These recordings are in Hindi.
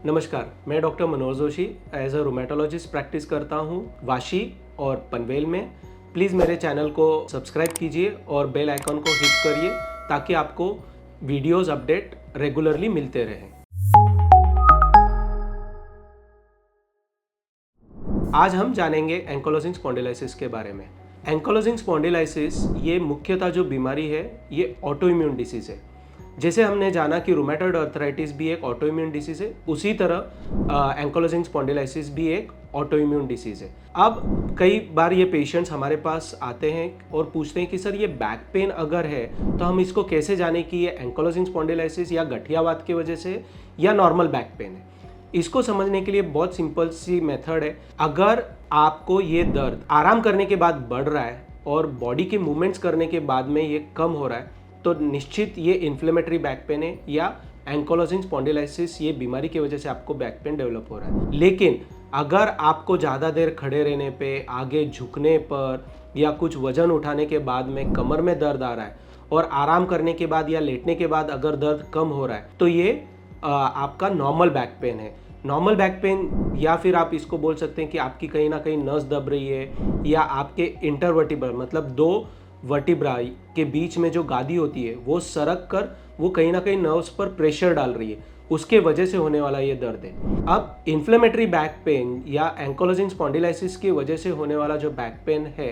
नमस्कार, मैं doctor Manoj Joshi as a rheumatologist practice करता हूँ वाशी और पनवेल में। प्लीज़ मेरे चैनल को सब्सक्राइब कीजिए और बेल आइकन को हिट करिए ताकि आपको वीडियोस अपडेट रेगुलरली मिलते रहें। आज हम जानेंगे एंकोलोजिंग स्पॉन्डिलाइसिस के बारे में। एंकोलोजिंग स्पॉन्डिलाइसिस ये मुख्यतः जो बीमारी है ये ऑटो इम्यून डिसीज़ है। जैसे हमने जाना कि रूमेटॉइड आर्थराइटिस भी एक ऑटो इम्यून डिसीज़ है, उसी तरह एंकोलोजिंग स्पॉन्डिलाइसिस भी एक ऑटो इम्यून डिसीज़ है। अब कई बार ये पेशेंट्स हमारे पास आते हैं और पूछते हैं कि सर ये बैक पेन अगर है तो हम इसको कैसे जाने कि ये एंकोलोजिंग स्पॉन्डिलाइसिस या गठियावात की वजह से या नॉर्मल बैक पेन है। इसको समझने के लिए बहुत सिंपल सी मेथड है। अगर आपको ये दर्द आराम करने के बाद बढ़ रहा है और बॉडी के मूवमेंट्स करने के बाद में ये कम हो रहा है तो निश्चित ये इन्फ्लेमेटरी बैक पेन है या एंकोलोजिंग स्पॉन्डिलाइसिस ये बीमारी की वजह से आपको बैक पेन डेवलप हो रहा है। लेकिन अगर आपको ज़्यादा देर खड़े रहने पे, आगे झुकने पर या कुछ वजन उठाने के बाद में कमर में दर्द आ रहा है और आराम करने के बाद या लेटने के बाद अगर दर्द कम हो रहा है तो ये आपका नॉर्मल बैक पेन है। नॉर्मल बैक पेन या फिर आप इसको बोल सकते हैं कि आपकी कहीं ना कहीं नस दब रही है या आपके इंटरवर्टिब्रल मतलब दो वर्टिब्रा के बीच में जो गादी होती है वो सरक कर वो कहीं ना कहीं नर्व्स पर प्रेशर डाल रही है, उसके वजह से होने वाला ये दर्द है। अब इन्फ्लेमेटरी बैक पेन या एंकोलोजिंग स्पॉन्डिलाइसिस की वजह से होने वाला जो बैक पेन है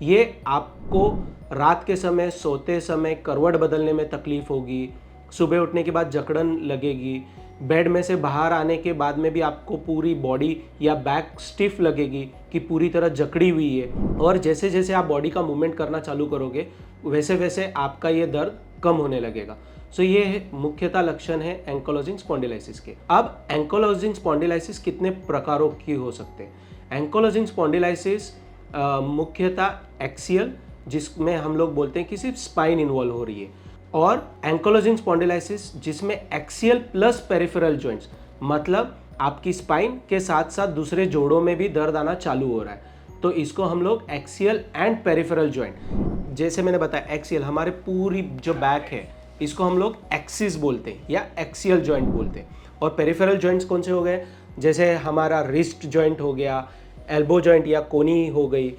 ये आपको रात के समय सोते समय करवट बदलने में तकलीफ होगी, सुबह उठने के बाद जकड़न लगेगी, बेड में से बाहर आने के बाद में भी आपको पूरी बॉडी या बैक स्टिफ लगेगी कि पूरी तरह जकड़ी हुई है, और जैसे जैसे आप बॉडी का मूवमेंट करना चालू करोगे वैसे वैसे आपका ये दर्द कम होने लगेगा। सो ये मुख्यतः लक्षण है एंकोलोजिंग स्पॉन्डिलाइसिस के। अब एंकोलोजिंग स्पॉन्डिलाइसिस कितने प्रकारों की हो सकते हैं? एंकोलोजिंग स्पॉन्डिलाइसिस मुख्यतः एक्सियल, जिसमें हम लोग बोलते हैं कि सिर्फ स्पाइन इन्वॉल्व हो रही है, और एंकोलोजिंग स्पॉन्डिलाइसिस जिसमें एक्सियल प्लस पेरिफेरल जॉइंट्स मतलब आपकी स्पाइन के साथ साथ दूसरे जोड़ों में भी दर्द आना चालू हो रहा है, तो इसको हम लोग एक्सियल एंड पेरिफेरल जॉइंट, जैसे मैंने बताया एक्सियल हमारे पूरी जो बैक है इसको हम लोग एक्सिस बोलते हैं या एक्सियल जॉइंट बोलते हैं, और पेरिफेरल जॉइंट्स कौन से हो गए? जैसे हमारा रिस्ट जॉइंट हो गया, एल्बो जॉइंट या कोनी हो गई,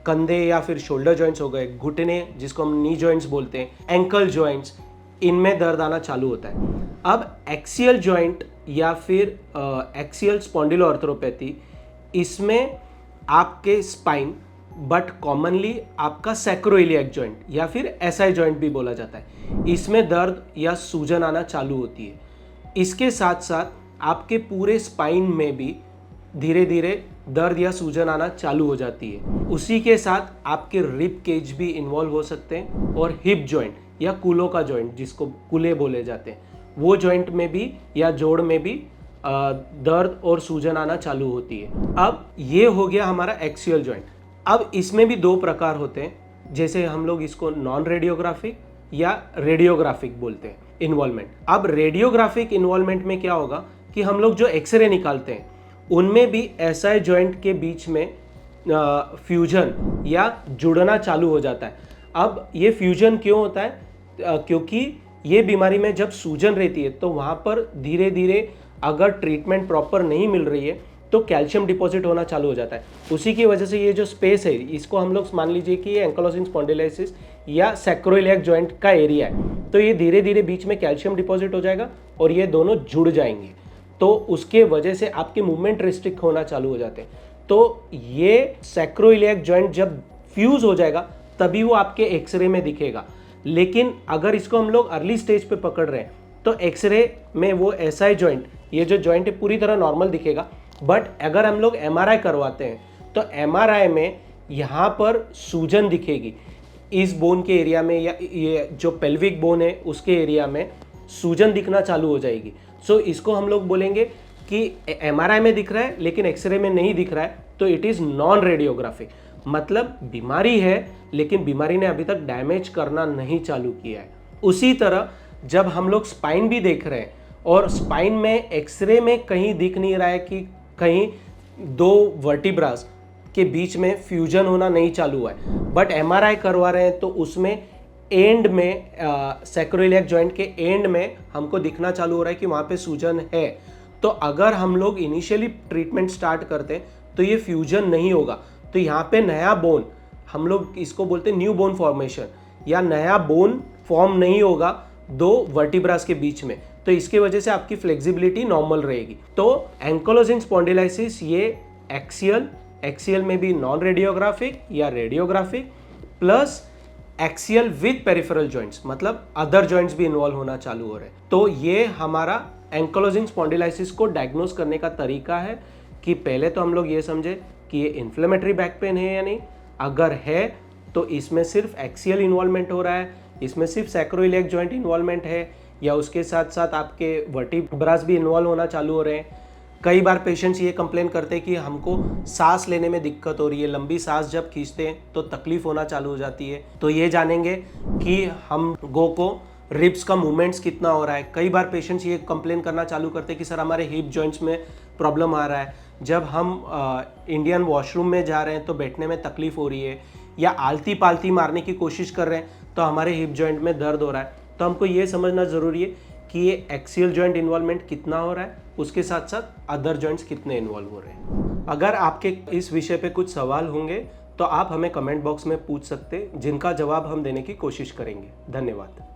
कंधे या फिर शोल्डर जॉइंट्स हो गए, घुटने जिसको हम नी जॉइंट्स बोलते हैं, एंकल जॉइंट्स, इनमें दर्द आना चालू होता है। अब एक्सियल जॉइंट या फिर एक्सियल स्पॉन्डिलोआर्थरोपैथी, इसमें आपके स्पाइन बट कॉमनली आपका सैक्रोइलियक जॉइंट या फिर एसआई जॉइंट भी बोला जाता है, इसमें दर्द या सूजन आना चालू होती है। इसके साथ साथ आपके पूरे स्पाइन में भी धीरे धीरे दर्द या सूजन आना चालू हो जाती है। उसी के साथ आपके रिब केज भी इन्वॉल्व हो सकते हैं, और हिप जॉइंट या कूलों का जॉइंट जिसको कूले बोले जाते हैं वो जॉइंट में भी या जोड़ में भी दर्द और सूजन आना चालू होती है। अब ये हो गया हमारा एक्सियल जॉइंट। अब इसमें भी दो प्रकार होते हैं, जैसे हम लोग इसको नॉन रेडियोग्राफिक या रेडियोग्राफिक बोलते हैं इन्वॉल्वमेंट। अब रेडियोग्राफिक इन्वॉल्वमेंट में क्या होगा कि हम लोग जो एक्सरे निकालते हैं उनमें भी एसआई जॉइंट के बीच में फ्यूजन या जुड़ना चालू हो जाता है। अब ये फ्यूजन क्यों होता है? क्योंकि ये बीमारी में जब सूजन रहती है तो वहाँ पर धीरे धीरे अगर ट्रीटमेंट प्रॉपर नहीं मिल रही है तो कैल्शियम डिपॉजिट होना चालू हो जाता है। उसी की वजह से ये जो स्पेस है इसको हम लोग मान लीजिए कि ये एंकोलोजिंग स्पॉन्डिलाइसिस या सैक्रोइलियक जॉइंट का एरिया है, तो ये धीरे धीरे बीच में कैल्शियम डिपॉजिट हो जाएगा और ये दोनों जुड़ जाएंगे, तो उसके वजह से आपके मूवमेंट रिस्ट्रिक्ट होना चालू हो जाते हैं। तो ये सैक्रोइलियक जॉइंट जब फ्यूज हो जाएगा तभी वो आपके एक्सरे में दिखेगा। लेकिन अगर इसको हम लोग अर्ली स्टेज पे पकड़ रहे हैं तो एक्सरे में वो एसआई जॉइंट, ये जो जॉइंट है पूरी तरह नॉर्मल दिखेगा, बट अगर हम लोग एमआरआई करवाते हैं तो एमआरआई में यहाँ पर सूजन दिखेगी, इस बोन के एरिया में या ये जो पेल्विक बोन है उसके एरिया में सूजन दिखना चालू हो जाएगी। सो इसको हम लोग बोलेंगे कि एमआरआई में दिख रहा है लेकिन एक्सरे में नहीं दिख रहा है, तो इट इज़ नॉन रेडियोग्राफिक, मतलब बीमारी है लेकिन बीमारी ने अभी तक डैमेज करना नहीं चालू किया है। उसी तरह जब हम लोग स्पाइन भी देख रहे हैं और स्पाइन में एक्सरे में कहीं दिख नहीं रहा है कि कहीं दो वर्टिब्रास के बीच में फ्यूजन होना नहीं चालू हुआ है, बट एमआरआई करवा रहे हैं तो उसमें एंड में सैक्रोइलियक जॉइंट के एंड में हमको दिखना चालू हो रहा है कि वहाँ पे सूजन है, तो अगर हम लोग इनिशियली ट्रीटमेंट स्टार्ट करते हैं तो ये फ्यूजन नहीं होगा, तो यहाँ पे नया बोन, हम लोग इसको बोलते हैं न्यू बोन फॉर्मेशन, या नया बोन फॉर्म नहीं होगा दो वर्टिब्रास के बीच में, तो इसकी वजह से आपकी फ्लेक्सिबिलिटी नॉर्मल रहेगी। तो एंकोलोजिंग स्पॉन्डिलाइसिस ये एक्सियल में भी नॉन रेडियोग्राफिक या radiographic, plus axial with peripheral joints, मतलब अदर जॉइंट्स भी इन्वॉल्व होना चालू हो रहे हैं। तो ये हमारा एंकोलोजिंग स्पॉन्डिलाइसिस को डायग्नोस करने का तरीका है कि पहले तो हम लोग ये समझे कि ये इन्फ्लेमेटरी बैक पेन है या नहीं, अगर है तो इसमें सिर्फ एक्सियल इन्वॉल्वमेंट हो रहा है, इसमें सिर्फ सैक्रोइलियक जॉइंट इन्वॉल्वमेंट है, या उसके साथ साथ आपके वर्टिब्रास भी इन्वॉल्व होना चालू हो रहे हैं। कई बार पेशेंट्स ये कंप्लेन करते हैं कि हमको सांस लेने में दिक्कत हो रही है, लंबी सांस जब खींचते हैं तो तकलीफ होना चालू हो जाती है। तो ये जानेंगे कि हम गो को रिब्स का मूवमेंट्स कितना हो रहा है। कई बार पेशेंट्स ये कंप्लेन करना चालू करते हैं कि सर हमारे हिप जॉइंट्स में प्रॉब्लम आ रहा है, जब हम इंडियन वॉशरूम में जा रहे हैं तो बैठने में तकलीफ हो रही है, या आलती पालती मारने की कोशिश कर रहे हैं तो हमारे हिप जॉइंट में दर्द हो रहा है। तो हमको ये समझना ज़रूरी है कि ये एक्सियल जॉइंट इन्वॉल्वमेंट कितना हो रहा है, उसके साथ साथ अदर जॉइंट्स कितने इन्वॉल्व हो रहे हैं। अगर आपके इस विषय पे कुछ सवाल होंगे तो आप हमें कमेंट बॉक्स में पूछ सकते हैं, जिनका जवाब हम देने की कोशिश करेंगे। धन्यवाद।